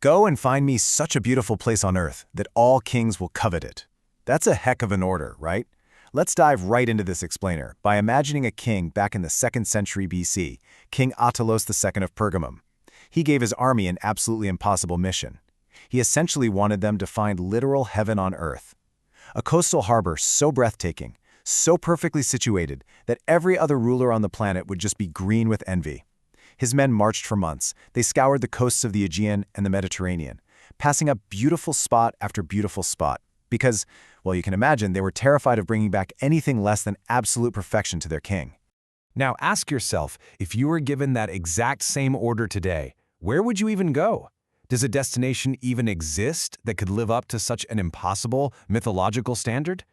Go and find me such a beautiful place on earth that all kings will covet it. That's a heck of an order, right? Let's dive right into this explainer by imagining a king back in the 2nd century BC, King Attalus II of Pergamum. He gave his army an absolutely impossible mission. He essentially wanted them to find literal heaven on earth. A coastal harbor so breathtaking, so perfectly situated that every other ruler on the planet would just be green with envy. His men marched for months. They scoured the coasts of the Aegean and the Mediterranean, passing up beautiful spot after beautiful spot. Because, well, you can imagine they were terrified of bringing back anything less than absolute perfection to their king. Now ask yourself, if you were given that exact same order today, where would you even go? Does a destination even exist that could live up to such an impossible, mythological standard?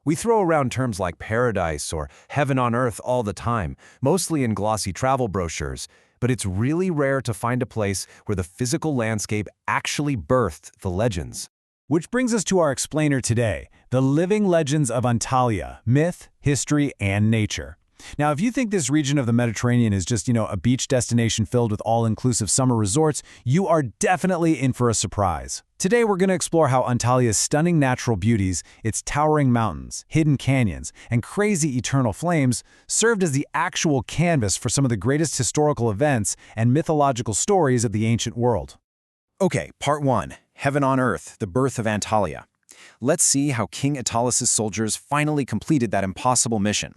We throw around terms like paradise or heaven on earth all the time, mostly in glossy travel brochures, but it's really rare to find a place where the physical landscape actually birthed the legends. Which brings us to our explainer today, the living legends of Antalya, myth, history, and nature. Now, if you think this region of the Mediterranean is just, a beach destination filled with all-inclusive summer resorts, you are definitely in for a surprise. Today, we're going to explore how Antalya's stunning natural beauties, its towering mountains, hidden canyons, and crazy eternal flames served as the actual canvas for some of the greatest historical events and mythological stories of the ancient world. Okay, part 1, Heaven on Earth, the birth of Antalya. Let's see how King Attalus' soldiers finally completed that impossible mission.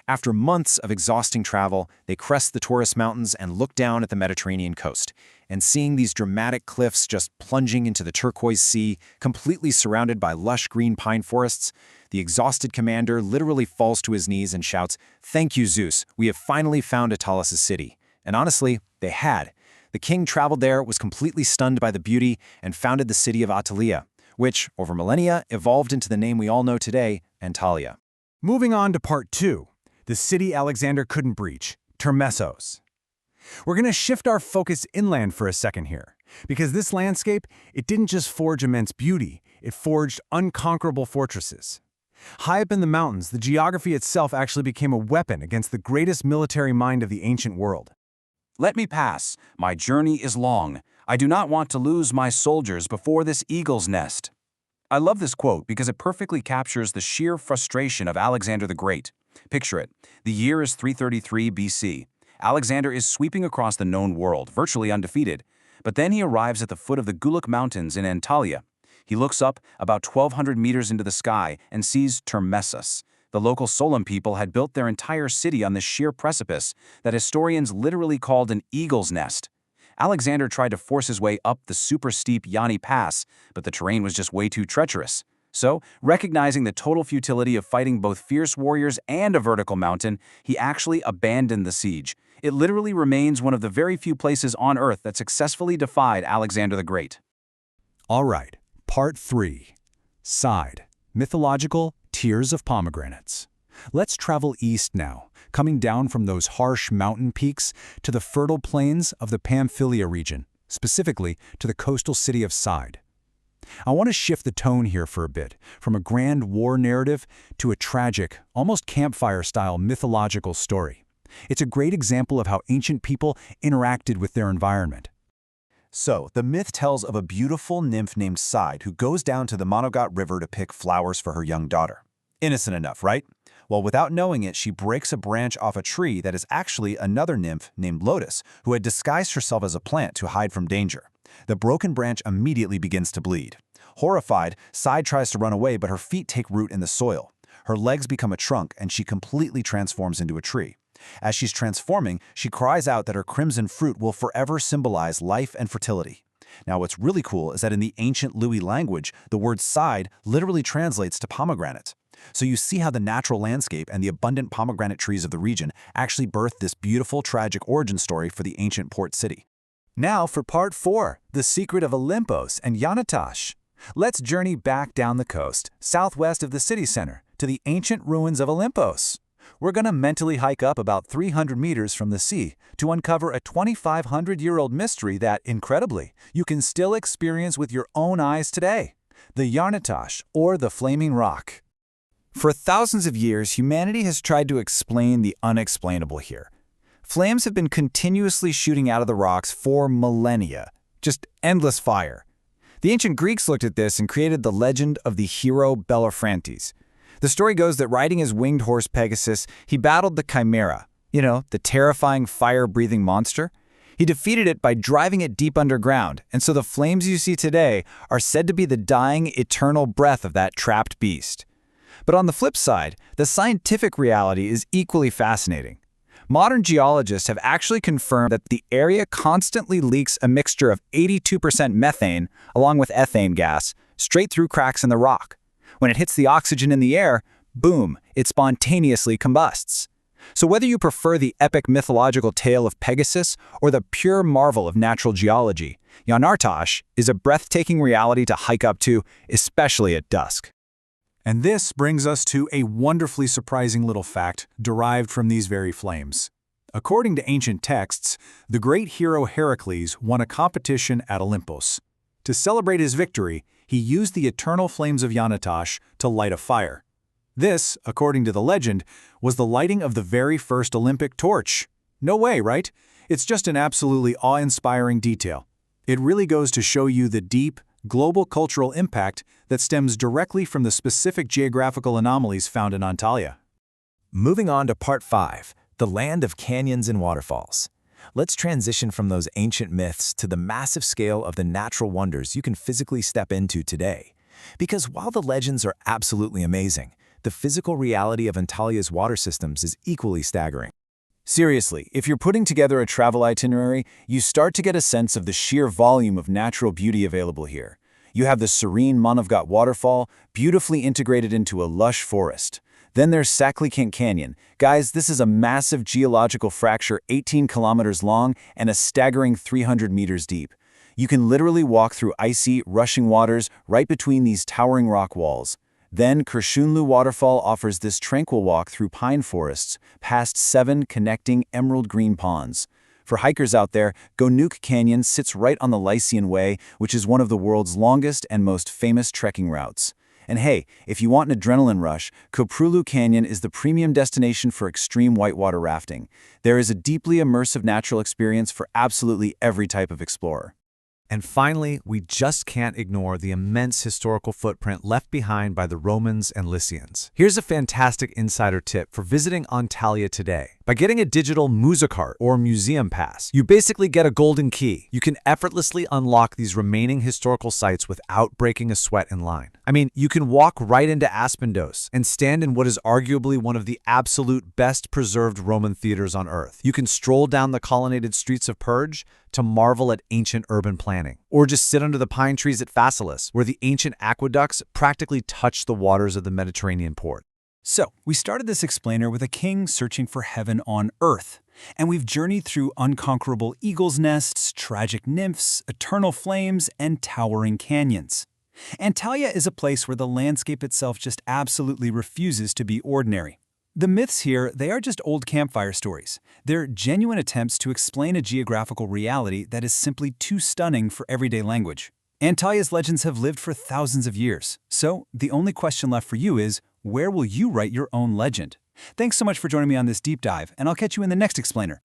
After months of exhausting travel, they crest the Taurus Mountains and look down at the Mediterranean coast. And seeing these dramatic cliffs just plunging into the turquoise sea, completely surrounded by lush green pine forests, the exhausted commander literally falls to his knees and shouts, "Thank you, Zeus, we have finally found Attalus' city." And honestly, they had. The king traveled there, was completely stunned by the beauty, and founded the city of Antalya, which, over millennia, evolved into the name we all know today, Antalya. Moving on to part 2, the city Alexander couldn't breach, Termessos. We're going to shift our focus inland for a second here, because this landscape, it didn't just forge immense beauty, it forged unconquerable fortresses. High up in the mountains, the geography itself actually became a weapon against the greatest military mind of the ancient world. Let me pass. My journey is long. I do not want to lose my soldiers before this eagle's nest. I love this quote because it perfectly captures the sheer frustration of Alexander the Great. Picture it. The year is 333 BC. Alexander is sweeping across the known world, virtually undefeated. But then he arrives at the foot of the Guluk Mountains in Antalya. He looks up about 1,200 meters into the sky and sees Termessos. The local Solim people had built their entire city on this sheer precipice that historians literally called an eagle's nest. Alexander tried to force his way up the super steep Yani Pass, but the terrain was just way too treacherous. So, recognizing the total futility of fighting both fierce warriors and a vertical mountain, he actually abandoned the siege. It literally remains one of the very few places on Earth that successfully defied Alexander the Great. All right, part 3, Side, mythological tears of pomegranates. Let's travel east now, coming down from those harsh mountain peaks to the fertile plains of the Pamphylia region, specifically to the coastal city of Side. I want to shift the tone here for a bit, from a grand war narrative to a tragic, almost campfire-style mythological story. It's a great example of how ancient people interacted with their environment. So, the myth tells of a beautiful nymph named Side who goes down to the Monogot River to pick flowers for her young daughter. Innocent enough, right? Well, without knowing it, she breaks a branch off a tree that is actually another nymph named Lotus, who had disguised herself as a plant to hide from danger. The broken branch immediately begins to bleed. Horrified, Side tries to run away, but her feet take root in the soil. Her legs become a trunk, and she completely transforms into a tree. As she's transforming, she cries out that her crimson fruit will forever symbolize life and fertility. Now, what's really cool is that in the ancient Lui language, the word Side literally translates to pomegranate. So you see how the natural landscape and the abundant pomegranate trees of the region actually birthed this beautiful, tragic origin story for the ancient port city. Now for part 4, the secret of Olympos and Yanatash. Let's journey back down the coast, southwest of the city center, to the ancient ruins of Olympos. We're going to mentally hike up about 300 meters from the sea to uncover a 2,500-year-old mystery that, incredibly, you can still experience with your own eyes today: the Yanatash, or the Flaming Rock. For thousands of years, humanity has tried to explain the unexplainable here. Flames have been continuously shooting out of the rocks for millennia, just endless fire. The ancient Greeks looked at this and created the legend of the hero Bellerophontes. The story goes that riding his winged horse Pegasus, he battled the Chimera, the terrifying fire-breathing monster. He defeated it by driving it deep underground, and so the flames you see today are said to be the dying, eternal breath of that trapped beast. But on the flip side, the scientific reality is equally fascinating. Modern geologists have actually confirmed that the area constantly leaks a mixture of 82% methane, along with ethane gas, straight through cracks in the rock. When it hits the oxygen in the air, boom, it spontaneously combusts. So whether you prefer the epic mythological tale of Pegasus or the pure marvel of natural geology, Yanartash is a breathtaking reality to hike up to, especially at dusk. And this brings us to a wonderfully surprising little fact derived from these very flames. According to ancient texts, the great hero Heracles won a competition at Olympus. To celebrate his victory, he used the eternal flames of Yanatash to light a fire. This, according to the legend, was the lighting of the very first Olympic torch. No way, right? It's just an absolutely awe-inspiring detail. It really goes to show you the deep, global cultural impact that stems directly from the specific geographical anomalies found in Antalya. Moving on to Part 5, the land of canyons and waterfalls. Let's transition from those ancient myths to the massive scale of the natural wonders you can physically step into today. Because while the legends are absolutely amazing, the physical reality of Antalya's water systems is equally staggering. Seriously, if you're putting together a travel itinerary, you start to get a sense of the sheer volume of natural beauty available here. You have the serene Manavgat waterfall, beautifully integrated into a lush forest. Then there's Saklikant Canyon. Guys, this is a massive geological fracture 18 kilometers long and a staggering 300 meters deep. You can literally walk through icy, rushing waters right between these towering rock walls. Then Kershunlu Waterfall offers this tranquil walk through pine forests, past 7 connecting emerald green ponds. For hikers out there, Gonuk Canyon sits right on the Lycian Way, which is one of the world's longest and most famous trekking routes. And hey, if you want an adrenaline rush, Koprulu Canyon is the premium destination for extreme whitewater rafting. There is a deeply immersive natural experience for absolutely every type of explorer. And finally, we just can't ignore the immense historical footprint left behind by the Romans and Lycians. Here's a fantastic insider tip for visiting Antalya today. By getting a digital Musicart or museum pass, you basically get a golden key. You can effortlessly unlock these remaining historical sites without breaking a sweat in line. I mean, you can walk right into Aspendos and stand in what is arguably one of the absolute best preserved Roman theaters on earth. You can stroll down the colonnaded streets of Perge to marvel at ancient urban planning, or just sit under the pine trees at Phaselis, where the ancient aqueducts practically touch the waters of the Mediterranean port. So, we started this explainer with a king searching for heaven on earth, and we've journeyed through unconquerable eagle's nests, tragic nymphs, eternal flames, and towering canyons. Antalya is a place where the landscape itself just absolutely refuses to be ordinary. The myths here, they are just old campfire stories. They're genuine attempts to explain a geographical reality that is simply too stunning for everyday language. Antalya's legends have lived for thousands of years, so the only question left for you is, where will you write your own legend? Thanks so much for joining me on this deep dive, and I'll catch you in the next explainer.